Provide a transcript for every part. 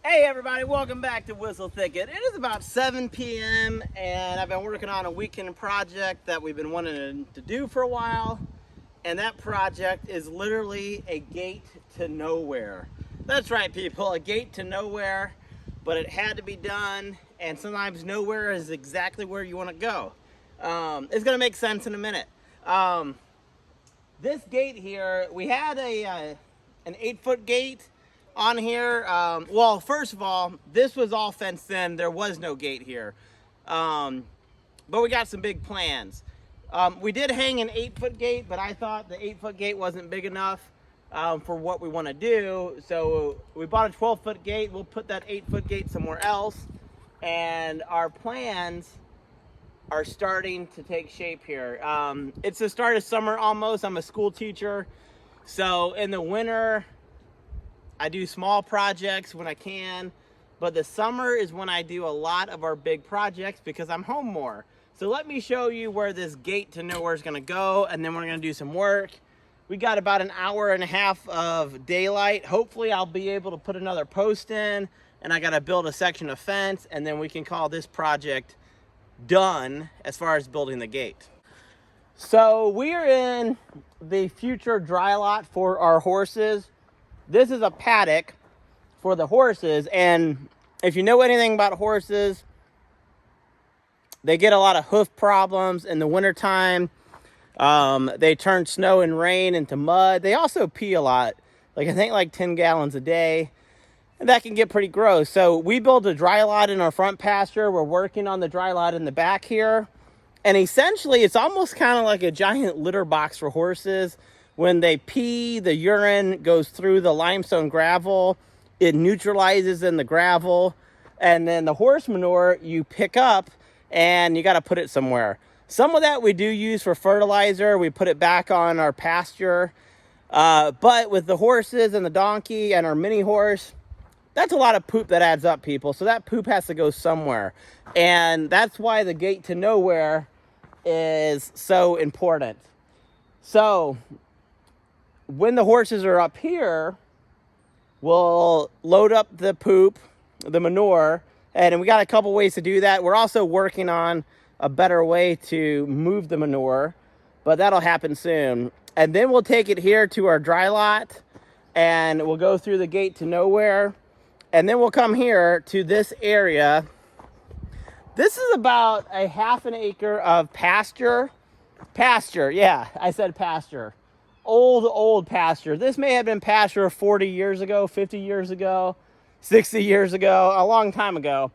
Hey everybody, welcome back to Whistle Thicket. It is about 7 p.m. and I've been working on a weekend project that we've been wanting to do for a while. And that project is literally a gate to nowhere. That's right people, a gate to nowhere, but it had to be done, and sometimes nowhere is exactly where you want to go. It's gonna make sense in a minute. This gate here, we had an 8-foot gate on here. Well, first of all, this was all fenced in. There was no gate here. But we got some big plans. We did hang an 8-foot gate, but I thought the 8-foot gate wasn't big enough for what we want to do. So we bought a 12-foot gate. We'll put that 8-foot gate somewhere else. And our plans are starting to take shape here. It's the start of summer almost. I'm a school teacher. So in the winter, I do small projects when I can, but the summer is when I do a lot of our big projects because I'm home more. So let me show you where this gate to nowhere is gonna go, and then we're gonna do some work. We got about an hour and a half of daylight. Hopefully I'll be able to put another post in, and I gotta build a section of fence, and then we can call this project done as far as building the gate. So we're in the future dry lot for our horses. This is a paddock for the horses, and if you know anything about horses, they get a lot of hoof problems in the wintertime. They turn snow and rain into mud. They also pee a lot, I think 10 gallons a day, and that can get pretty gross. So we built a dry lot in our front pasture. We're working on the dry lot in the back here, and essentially it's almost kind of like a giant litter box for horses. When they pee, the urine goes through the limestone gravel, it neutralizes in the gravel, and then the horse manure you pick up and you got to put it somewhere. Some of that we do use for fertilizer. We put it back on our pasture. But with the horses and the donkey and our mini horse, that's a lot of poop that adds up, people. So that poop has to go somewhere. And that's why the gate to nowhere is so important. So when the horses are up here, we'll load up the poop, the manure, and we got a couple ways to do that. We're also working on a better way to move the manure, but that'll happen soon. And then we'll take it here to our dry lot, and we'll go through the gate to nowhere, and then we'll come here to this area. This is about a half an acre of pasture. Yeah, I said pasture. Old pasture. This may have been pasture 40 years ago, 50 years ago, 60 years ago, a long time ago.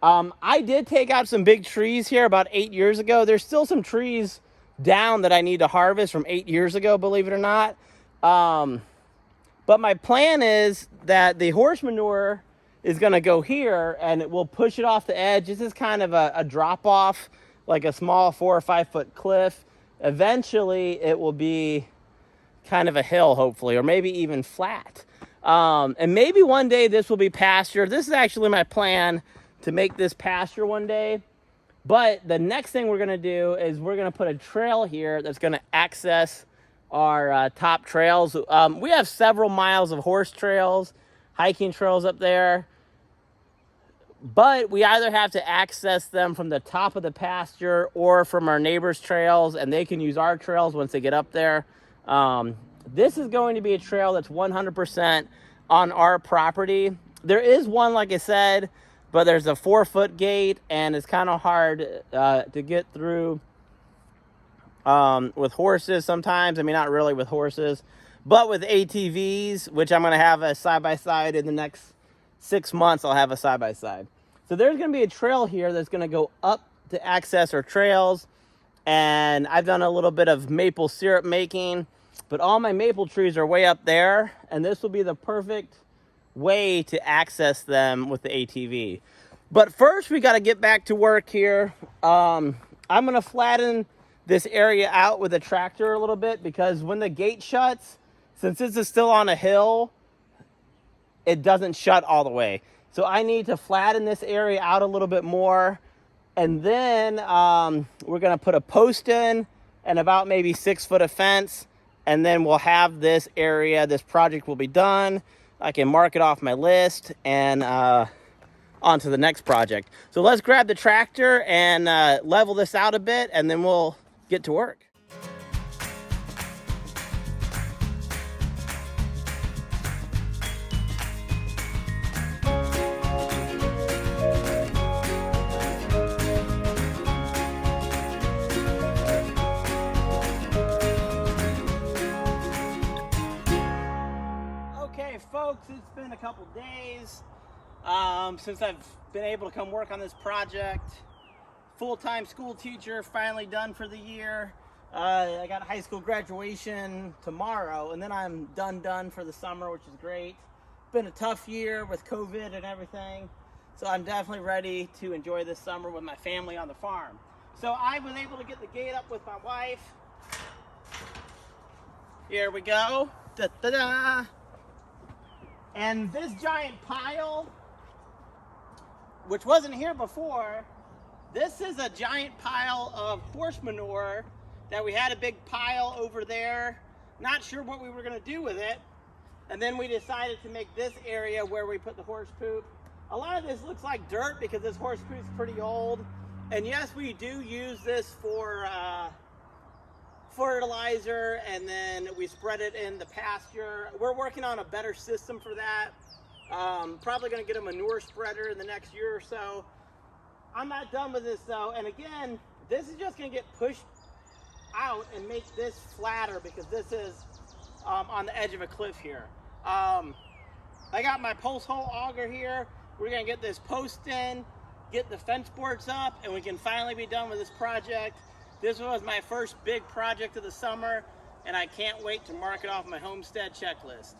I did take out some big trees here about 8 years ago. There's still some trees down that I need to harvest from 8 years ago, believe it or not. But my plan is that the horse manure is going to go here, and it will push it off the edge. This is kind of a drop off, like a small 4 or 5 foot cliff. Eventually it will be kind of a hill, hopefully, or maybe even flat. And maybe one day this will be pasture. This is actually my plan, to make this pasture one day. But the next thing we're going to do is we're going to put a trail here that's going to access our top trails. We have several miles of horse trails, hiking trails up there, but we either have to access them from the top of the pasture or from our neighbors' trails, and they can use our trails once they get up there. This is going to be a trail that's 100% on our property. There is one, like I said, but there's a 4-foot gate, and it's kind of hard to get through with horses sometimes. I mean, not really with horses, but with ATVs, which I'm going to have a side-by-side in the next 6 months. I'll have a side-by-side. So there's going to be a trail here that's going to go up to access our trails. And I've done a little bit of maple syrup making, but all my maple trees are way up there, and this will be the perfect way to access them with the ATV. But first we got to get back to work here. I'm going to flatten this area out with a tractor a little bit, because when the gate shuts, since this is still on a hill, it doesn't shut all the way. So I need to flatten this area out a little bit more. And then we're going to put a post in and about maybe 6 foot of fence. And then we'll have this area, this project will be done. I can mark it off my list and on to the next project. So let's grab the tractor and level this out a bit, and then we'll get to work. Okay, folks, it's been a couple days since I've been able to come work on this project. Full-time school teacher, finally done for the year. I got high school graduation tomorrow, and then I'm done for the summer, which is great. Been a tough year with COVID and everything, so I'm definitely ready to enjoy this summer with my family on the farm. So I was able to get the gate up with my wife. Here we go. Da-da-da. And this giant pile, which wasn't here before, this is a giant pile of horse manure that we had a big pile over there. Not sure what we were going to do with it. And then we decided to make this area where we put the horse poop. A lot of this looks like dirt because this horse poop is pretty old. And yes, we do use this for fertilizer, and then we spread it in the pasture. We're working on a better system for that. Probably going to get a manure spreader in the next year or so. I'm not done with this though, and again, this is just going to get pushed out and make this flatter because this is on the edge of a cliff here. I got my post hole auger here. We're going to get this post in, get the fence boards up, and we can finally be done with this project. This was my first big project of the summer, and I can't wait to mark it off my homestead checklist.